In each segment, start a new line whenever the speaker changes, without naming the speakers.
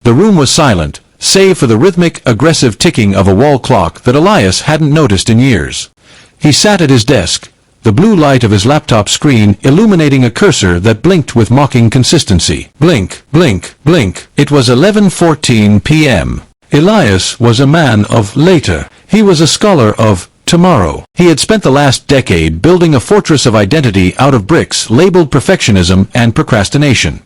The room was silent, save for the rhythmic, aggressive ticking of a wall clock that Elias hadn't noticed in years. He sat at his desk, the blue light of his laptop screen illuminating a cursor that blinked with mocking consistency. Blink, blink, blink. It was 11:14 p.m. Elias was a man of later. He was a scholar of tomorrow. He had spent the last decade building a fortress of identity out of bricks labeled perfectionism and procrastination.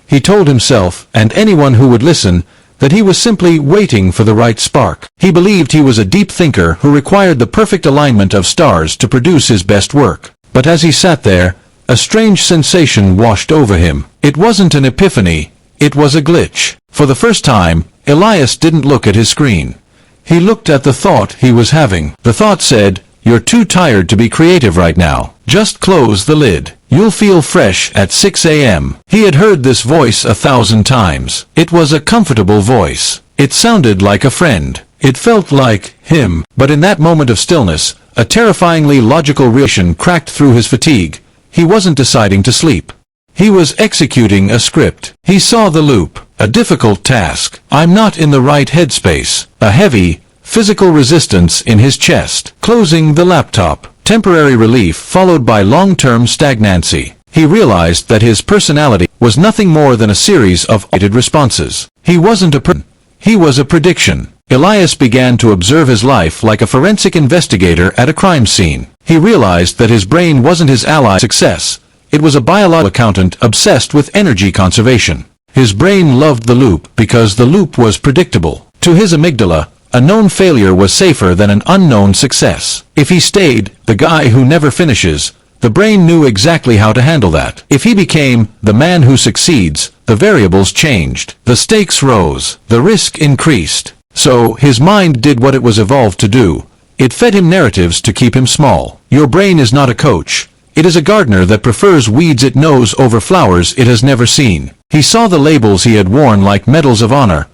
He told himself, and anyone who would listen, that he was simply waiting for the right spark. He believed he was a deep thinker who required the perfect alignment of stars to produce his best work. But as he sat there, a strange sensation washed over him. It wasn't an epiphany, it was a glitch. For the first time, Elias didn't look at his screen. He looked at the thought he was having. The thought said, "You're too tired to be creative right now. Just close the lid. You'll feel fresh at 6 a.m. He had heard this voice 1,000 times. It was a comfortable voice. It sounded like a friend. It felt like him. But in that moment of stillness, a terrifyingly logical reaction cracked through his fatigue. He wasn't deciding to sleep. He was executing a script. He saw the loop. A difficult task. I'm not in the right headspace. A heavy, physical resistance in his chest. Closing the laptop. Temporary relief followed by long-term stagnancy. He realized that his personality was nothing more than a series of automated responses. He wasn't a person. He was a prediction. Elias began to observe his life like a forensic investigator at a crime scene. He realized that his brain wasn't his ally in success. It was a biological accountant obsessed with energy conservation. His brain loved the loop because the loop was predictable. To his amygdala, a known failure was safer than an unknown success. If he stayed, the guy who never finishes, the brain knew exactly how to handle that. If he became the man who succeeds, the variables changed. The stakes rose. The risk increased. So, his mind did what it was evolved to do. It fed him narratives to keep him small. Your brain is not a coach. It is a gardener that prefers weeds it knows over flowers it has never seen. He saw the labels he had worn like medals of honor.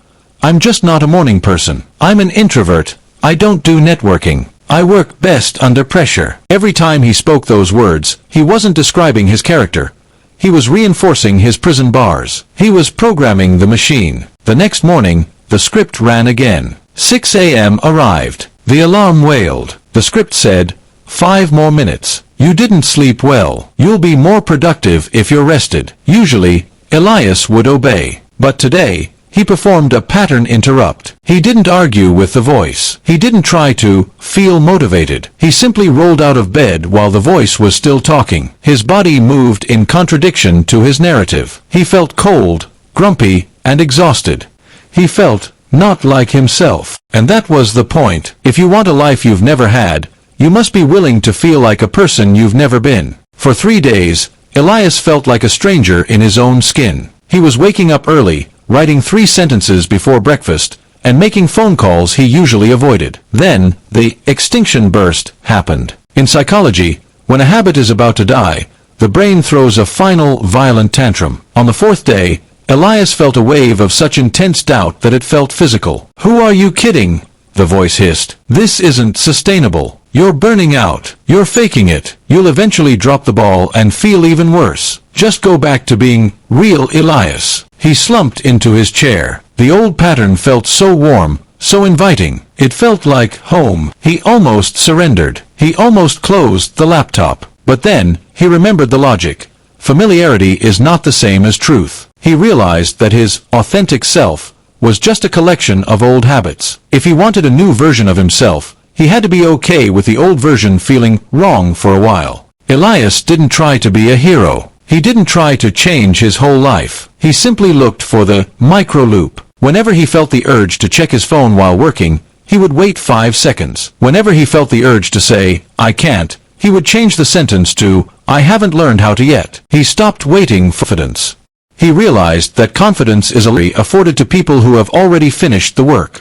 I'm just not a morning person. I'm an introvert. I don't do networking. I work best under pressure. Every time he spoke those words, he wasn't describing his character. He was reinforcing his prison bars. He was programming the machine. The next morning, the script ran again. 6 a.m. arrived. The alarm wailed. The script said, 5 more minutes. You didn't sleep well. You'll be more productive if you're rested. Usually, Elias would obey. But today, he performed a pattern interrupt. He didn't argue with the voice. He didn't try to feel motivated. He simply rolled out of bed while the voice was still talking. His body moved in contradiction to his narrative. He felt cold, grumpy, and exhausted. He felt not like himself. And that was the point. If you want a life you've never had, you must be willing to feel like a person you've never been. For 3 days, Elias felt like a stranger in his own skin. He was waking up early, writing 3 sentences before breakfast, and making phone calls he usually avoided. Then, the extinction burst happened. In psychology, when a habit is about to die, the brain throws a final, violent tantrum. On the 4th day, Elias felt a wave of such intense doubt that it felt physical. "Who are you kidding?" the voice hissed. "This isn't sustainable. You're burning out. You're faking it. You'll eventually drop the ball and feel even worse. Just go back to being real Elias." He slumped into his chair. The old pattern felt so warm, so inviting. It felt like home. He almost surrendered. He almost closed the laptop. But then, he remembered the logic. Familiarity is not the same as truth. He realized that his authentic self was just a collection of old habits. If he wanted a new version of himself, he had to be okay with the old version feeling wrong for a while. Elias didn't try to be a hero. He didn't try to change his whole life. He simply looked for the micro loop. Whenever he felt the urge to check his phone while working, he would wait 5 seconds. Whenever he felt the urge to say, "I can't," he would change the sentence to, "I haven't learned how to yet." He stopped waiting for confidence. He realized that confidence is a luxury afforded to people who have already finished the work.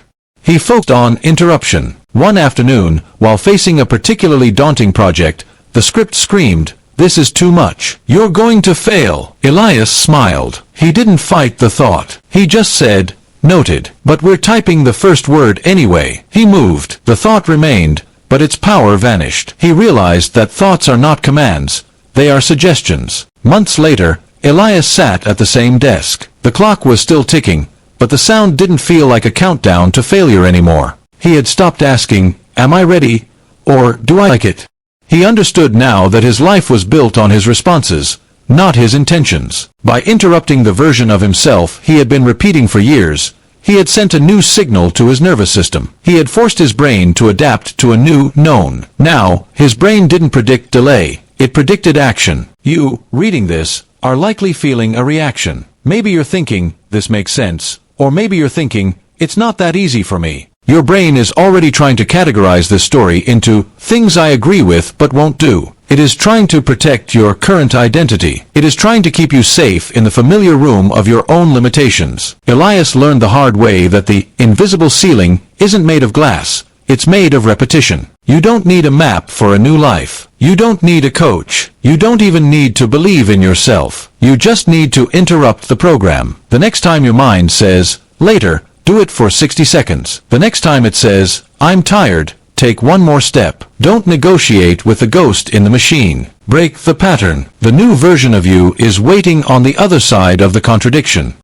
He focused on interruption. One afternoon, while facing a particularly daunting project, the script screamed, "This is too much. You're going to fail." Elias smiled. He didn't fight the thought. He just said, "Noted. But we're typing the first word anyway." He moved. The thought remained, but its power vanished. He realized that thoughts are not commands. They are suggestions. Months later, Elias sat at the same desk. The clock was still ticking, but the sound didn't feel like a countdown to failure anymore. He had stopped asking, "Am I ready?" or "Do I like it?" He understood now that his life was built on his responses, not his intentions. By interrupting the version of himself he had been repeating for years, he had sent a new signal to his nervous system. He had forced his brain to adapt to a new known. Now, his brain didn't predict delay, it predicted action. You, reading this, are likely feeling a reaction. Maybe you're thinking, "This makes sense," or maybe you're thinking, "It's not that easy for me." Your brain is already trying to categorize this story into things I agree with but won't do. It is trying to protect your current identity. It is trying to keep you safe in the familiar room of your own limitations. Elias learned the hard way that the invisible ceiling isn't made of glass. It's made of repetition. You don't need a map for a new life. You don't need a coach. You don't even need to believe in yourself. You just need to interrupt the program. The next time your mind says, "Later," do it for 60 seconds. The next time it says, "I'm tired," take one more step. Don't negotiate with the ghost in the machine. Break the pattern. The new version of you is waiting on the other side of the contradiction.